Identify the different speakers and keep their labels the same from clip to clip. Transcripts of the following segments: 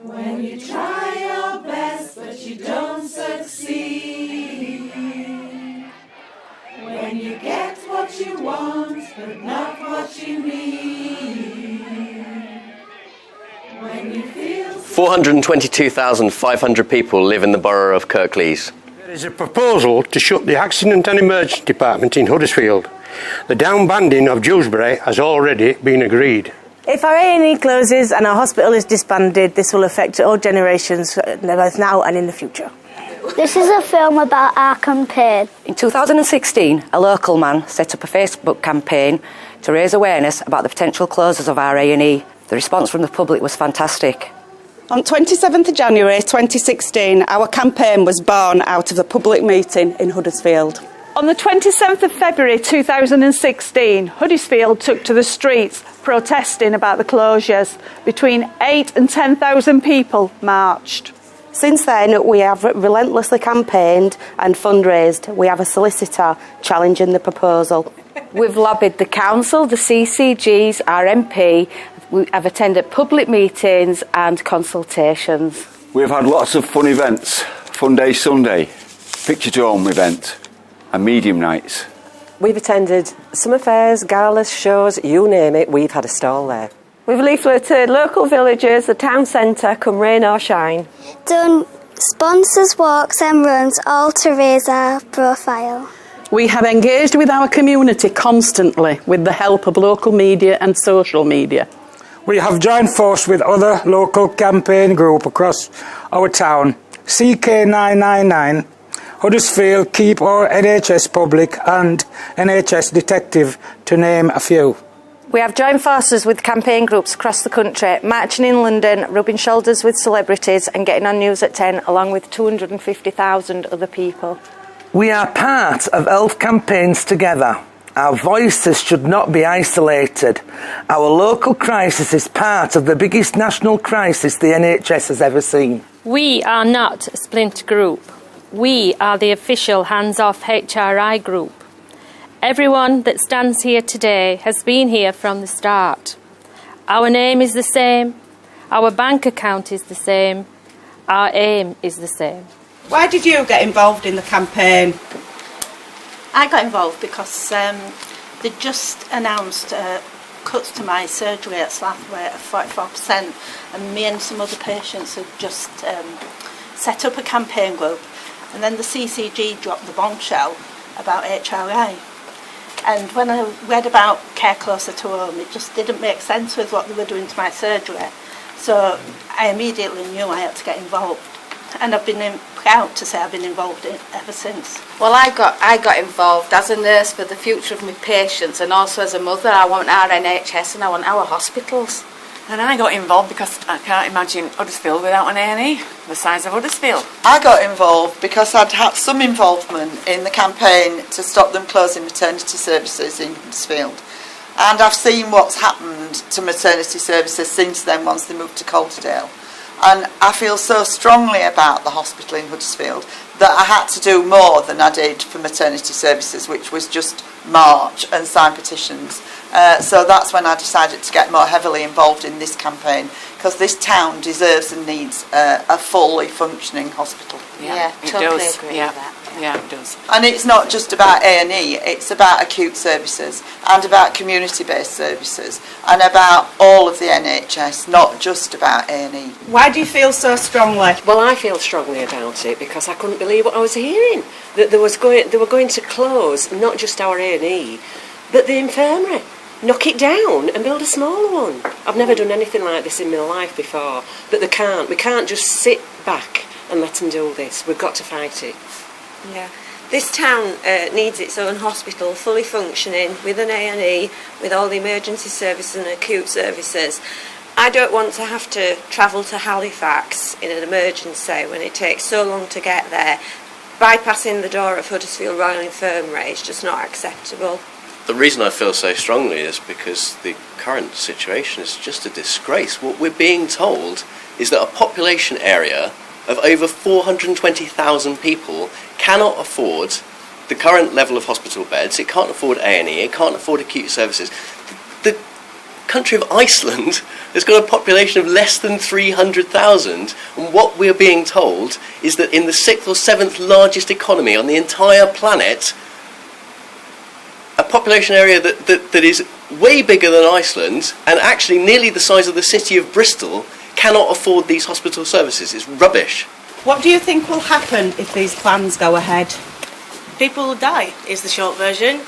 Speaker 1: When you try your best but you don't succeed. When you get what you want but not what you need. When you feel
Speaker 2: 422,500 people live in the borough of Kirklees.
Speaker 3: There is a proposal to shut the Accident and Emergency Department in Huddersfield. The downbanding of Dewsbury has already been agreed.
Speaker 4: If our A&E closes and our hospital is disbanded, this will affect all generations, both now and in the future.
Speaker 5: This is a film about our campaign.
Speaker 6: In 2016, a local man set up a Facebook campaign to raise awareness about the potential closures of our A&E. The response from the public was fantastic.
Speaker 7: On 27th of January 2016, our campaign was born out of a public meeting in Huddersfield.
Speaker 8: On the 27th of February 2016, Huddersfield took to the streets protesting about the closures. Between 8,000 and 10,000 people marched.
Speaker 4: Since then, we have relentlessly campaigned and fundraised. We have a solicitor challenging the proposal.
Speaker 9: We've lobbied the council, the CCGs, our MP. We have attended public meetings and consultations.
Speaker 10: We've had lots of fun events. Fun Day Sunday, Picture to Home event and medium nights.
Speaker 11: We've attended summer fairs, galas, shows, you name it, we've had a stall there.
Speaker 9: We've leafleted local villages, the town centre, come rain or shine.
Speaker 5: Done sponsors, walks and runs, all to raise our profile.
Speaker 12: We have engaged with our community constantly with the help of local media and social media.
Speaker 13: We have joined force with other local campaign groups across our town, CK999, Huddersfield, Keep Our NHS Public and NHS Detective, to name a few.
Speaker 9: We have joined forces with campaign groups across the country, marching in London, rubbing shoulders with celebrities and getting on News at 10 along with 250,000 other people.
Speaker 14: We are part of health campaigns together. Our voices should not be isolated. Our local crisis is part of the biggest national crisis the NHS has ever seen.
Speaker 15: We are not a splinter group. We are the official hands-off HRI group. Everyone that stands here today has been here from the start. Our name is the same. Our bank account is the same. Our aim is the same.
Speaker 7: Why did you get involved in the campaign?
Speaker 16: I got involved because they just announced cuts to my surgery at Slathwaite of 44%, and me and some other patients had just set up a campaign group, and then the CCG dropped the bombshell about HRI. And when I read about care closer to home, it just didn't make sense with what they were doing to my surgery. So I immediately knew I had to get involved. And I've been proud to say I've been involved in it ever since.
Speaker 17: Well, I got involved as a nurse for the future of my patients, and also as a mother. I want our NHS and I want our hospitals.
Speaker 18: And I got involved because I can't imagine Huddersfield without an A&E the size of Huddersfield.
Speaker 19: I got involved because I'd had some involvement in the campaign to stop them closing maternity services in Huddersfield. And I've seen what's happened to maternity services since then once they moved to Calderdale. And I feel so strongly about the hospital in Huddersfield that I had to do more than I did for maternity services, which was just march and sign petitions. So that's when I decided to get more heavily involved in this campaign, because this town deserves and needs a fully functioning hospital.
Speaker 17: Yeah, totally agree with that.
Speaker 18: Yeah, it does.
Speaker 19: And it's not just about A&E, it's about acute services and about community-based services and about all of the NHS, not just about A&E.
Speaker 7: Why do you feel so strongly?
Speaker 11: Well, I feel strongly about it because I couldn't believe what I was hearing. That they were going to close not just our A&E, but the infirmary. Knock it down and build a smaller one. I've never done anything like this in my life before, but they can't. We can't just sit back and let them do this. We've got to fight it.
Speaker 20: Yeah, this town needs its own hospital, fully functioning, with an A&E, with all the emergency services and acute services. I don't want to have to travel to Halifax in an emergency when it takes so long to get there. Bypassing the door of Huddersfield Royal Infirmary is just not acceptable.
Speaker 2: The reason I feel so strongly is because the current situation is just a disgrace. What we're being told is that a population area of over 420,000 people cannot afford the current level of hospital beds, it can't afford A&E, it can't afford acute services. The country of Iceland has got a population of less than 300,000, and what we're being told is that in the 6th or 7th largest economy on the entire planet, a population area that is way bigger than Iceland, and actually nearly the size of the city of Bristol, cannot afford these hospital services. It's rubbish.
Speaker 7: What do you think will happen if these plans go ahead?
Speaker 21: People will die, is the short version.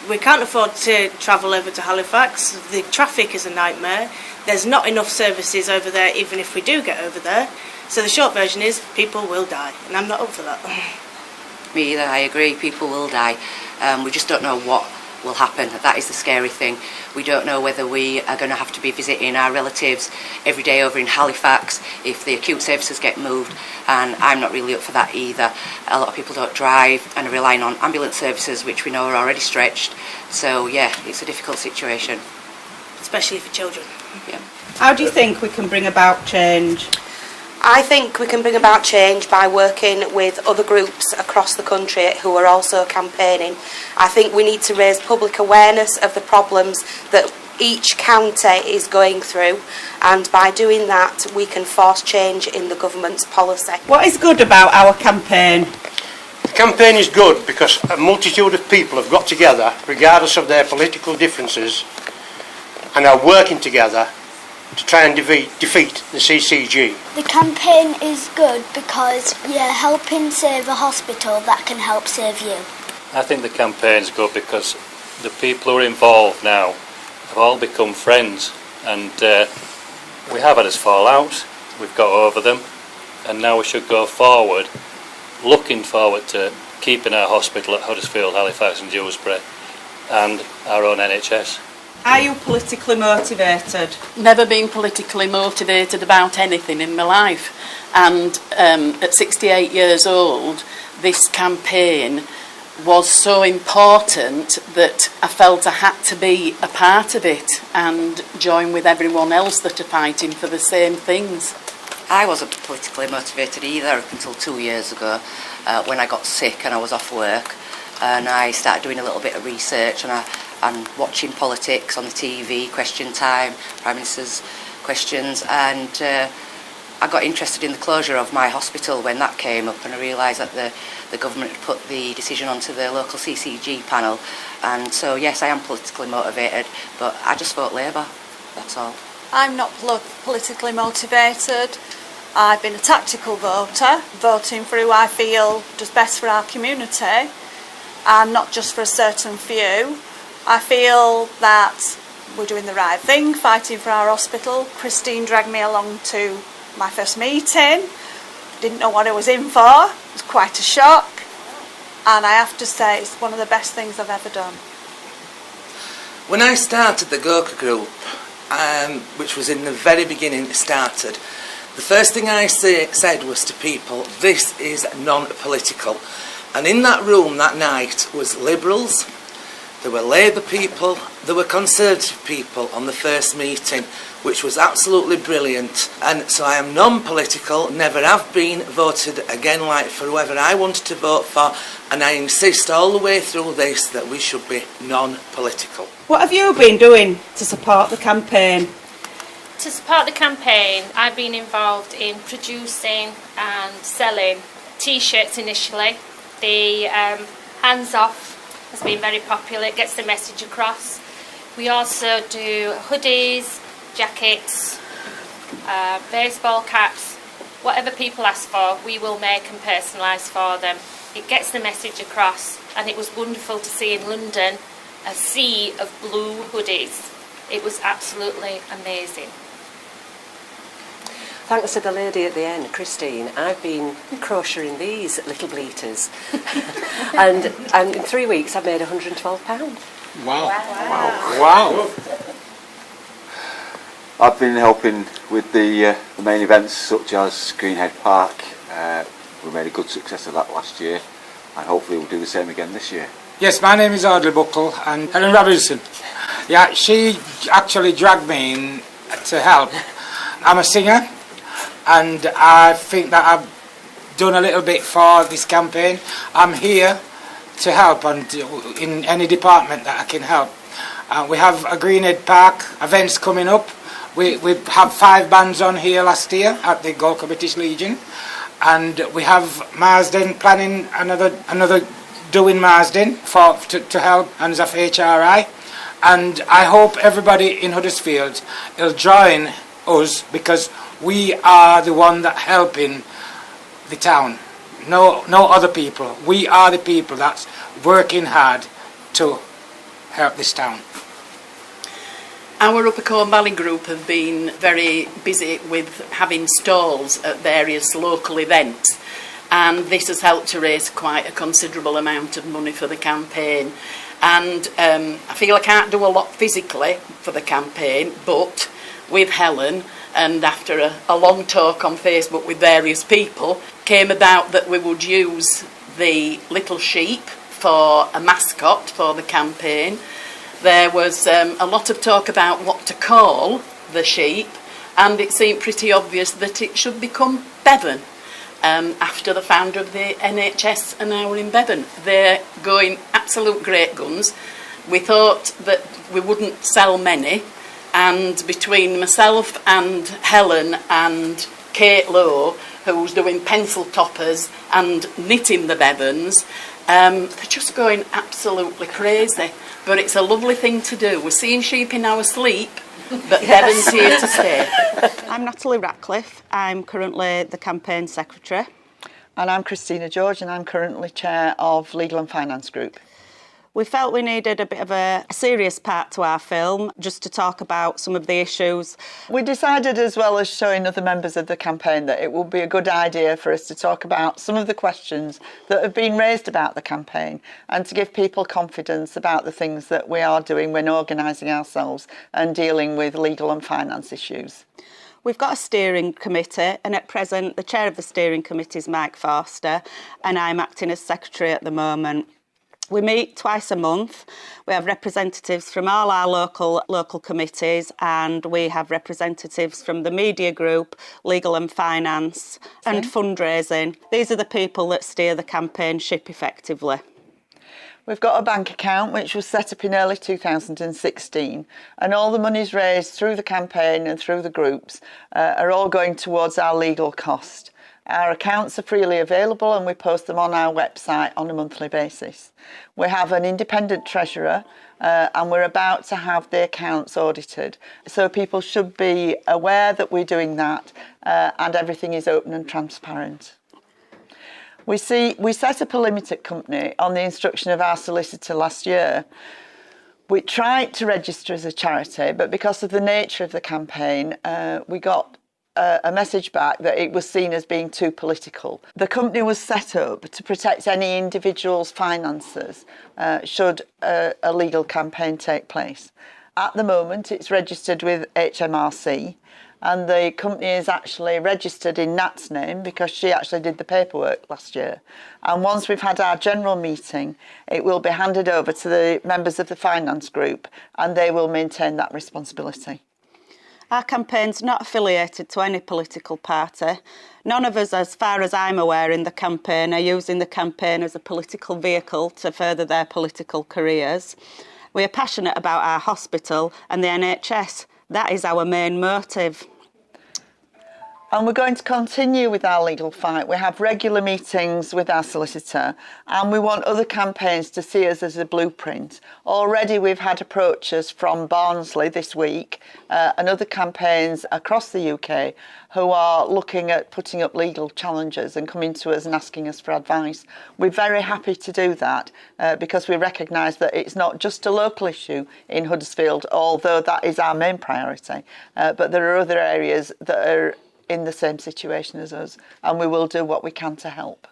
Speaker 21: We can't afford to travel over to Halifax. The traffic is a nightmare. There's not enough services over there, even if we do get over there. So the short version is people will die, and I'm not up for that.
Speaker 6: Me either, I agree, people will die. We just don't know what will happen. That is the scary thing. We don't know whether we are going to have to be visiting our relatives every day over in Halifax if the acute services get moved, and I'm not really up for that either. A lot of people don't drive and are relying on ambulance services, which we know are already stretched. So yeah, it's a difficult situation.
Speaker 21: Especially for children.
Speaker 6: Yeah.
Speaker 7: How do you think we can bring about change?
Speaker 4: I think we can bring about change by working with other groups across the country who are also campaigning. I think we need to raise public awareness of the problems that each county is going through, and by doing that we can force change in the government's policy.
Speaker 7: What is good about our campaign?
Speaker 3: The campaign is good because a multitude of people have got together, regardless of their political differences, and are working together to try and defeat the CCG.
Speaker 5: The campaign is good because you're helping save a hospital that can help save you.
Speaker 22: I think the campaign's good because the people who are involved now have all become friends, and we have had us fall out, we've got over them, and now we should go forward, looking forward to keeping our hospital at Huddersfield, Halifax and Dewsbury, and our own NHS.
Speaker 7: Are you politically motivated?
Speaker 12: Never been politically motivated about anything in my life, and at 68 years old this campaign was so important that I felt I had to be a part of it and join with everyone else that are fighting for the same things.
Speaker 6: I wasn't politically motivated either up until 2 years ago when I got sick and I was off work, and I started doing a little bit of research and watching politics on the TV, Question Time, Prime Minister's questions, and I got interested in the closure of my hospital when that came up, and I realised that the government had put the decision onto the local CCG panel, and so yes, I am politically motivated, but I just vote Labour, that's all.
Speaker 9: I'm not politically motivated. I've been a tactical voter, voting for who I feel does best for our community and not just for a certain few. I feel that we're doing the right thing, fighting for our hospital. Christine dragged me along to my first meeting. Didn't know what I was in for. It was quite a shock. And I have to say, it's one of the best things I've ever done.
Speaker 14: When I started the Goka group, which was in the very beginning it started, the first thing I said was to people, this is non-political. And in that room that night was Liberals, there were Labour people, there were Conservative people on the first meeting, which was absolutely brilliant. And so I am non-political, never have been, voted again like for whoever I wanted to vote for, and I insist all the way through this that we should be non-political.
Speaker 7: What have you been doing to support the campaign?
Speaker 15: To support the campaign, I've been involved in producing and selling T-shirts initially. The Hands Off has been very popular, it gets the message across. We also do hoodies, jackets, baseball caps, whatever people ask for, we will make and personalise for them. It gets the message across, and it was wonderful to see in London a sea of blue hoodies. It was absolutely amazing.
Speaker 11: Thanks to the lady at the end, Christine, I've been crocheting these little bleaters. and in 3 weeks I've made £112.
Speaker 10: Wow. Wow. I've been helping with the main events such as Greenhead Park. We made a good success of that last year, and hopefully we'll do the same again this year.
Speaker 13: Yes, my name is Audley Buckle, and Helen Robinson. Yeah, she actually dragged me in to help. I'm a singer, and I think that I've done a little bit for this campaign. I'm here to help, and in any department that I can help. We have a Greenhead Park events coming up. We have 5 bands on here last year at the Golka British Legion, and we have Marsden planning another doing Marsden to help hands off HRI, and I hope everybody in Huddersfield will join us, because we are the one that helping the town. No other people. We are the people that's working hard to help this town.
Speaker 12: Our Upper Combe Valley group have been very busy with having stalls at various local events, and this has helped to raise quite a considerable amount of money for the campaign. And I feel I can't do a lot physically for the campaign, but with Helen, and after a long talk on Facebook with various people, came about that we would use the little sheep for a mascot for the campaign. There was a lot of talk about what to call the sheep, and it seemed pretty obvious that it should become Bevan, after the founder of the NHS are now in Bevan. They're going absolute great guns. We thought that we wouldn't sell many, and between myself and Helen and Kate Lowe, who's doing pencil toppers and knitting the Bevans, they're just going absolutely crazy. But it's a lovely thing to do. We're seeing sheep in our sleep, but Bevan's here to stay.
Speaker 7: I'm Natalie Ratcliffe. I'm currently the campaign secretary.
Speaker 19: And I'm Christina George, and I'm currently chair of Legal and Finance Group.
Speaker 7: We felt we needed a bit of a serious part to our film, just to talk about some of the issues.
Speaker 19: We decided, as well as showing other members of the campaign, that it would be a good idea for us to talk about some of the questions that have been raised about the campaign, and to give people confidence about the things that we are doing when organising ourselves and dealing with legal and finance issues.
Speaker 7: We've got a steering committee, and at present the chair of the steering committee is Mike Forster, and I'm acting as secretary at the moment. We meet twice a month. We have representatives from all our local committees, and we have representatives from the media group, legal and finance, and fundraising. These are the people that steer the campaign ship effectively.
Speaker 19: We've got a bank account which was set up in early 2016, and all the monies raised through the campaign and through the groups are all going towards our legal cost. Our accounts are freely available, and we post them on our website on a monthly basis. We have an independent treasurer, and we're about to have the accounts audited. So people should be aware that we're doing that, and everything is open and transparent. We set up a limited company on the instruction of our solicitor last year. We tried to register as a charity, but because of the nature of the campaign, we got a message back that it was seen as being too political. The company was set up to protect any individual's finances should a legal campaign take place. At the moment, it's registered with HMRC, and the company is actually registered in Nat's name because she actually did the paperwork last year. And once we've had our general meeting, it will be handed over to the members of the finance group, and they will maintain that responsibility.
Speaker 7: Our campaign's not affiliated to any political party. None of us, as far as I'm aware, in the campaign are using the campaign as a political vehicle to further their political careers. We are passionate about our hospital and the NHS. That is our main motive.
Speaker 19: And we're going to continue with our legal fight. We have regular meetings with our solicitor, and we want other campaigns to see us as a blueprint. Already we've had approaches from Barnsley this week and other campaigns across the UK who are looking at putting up legal challenges and coming to us and asking us for advice. We're very happy to do that because we recognise that it's not just a local issue in Huddersfield, although that is our main priority, but there are other areas that are in the same situation as us, and we will do what we can to help.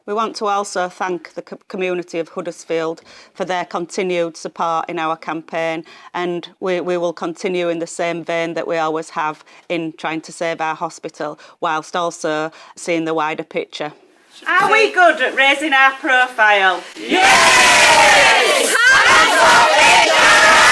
Speaker 7: We want to also thank the community of Huddersfield for their continued support in our campaign, and we will continue in the same vein that we always have in trying to save our hospital, whilst also seeing the wider picture.
Speaker 1: Are we good at raising our profile?
Speaker 8: Yes! Hands off HRI!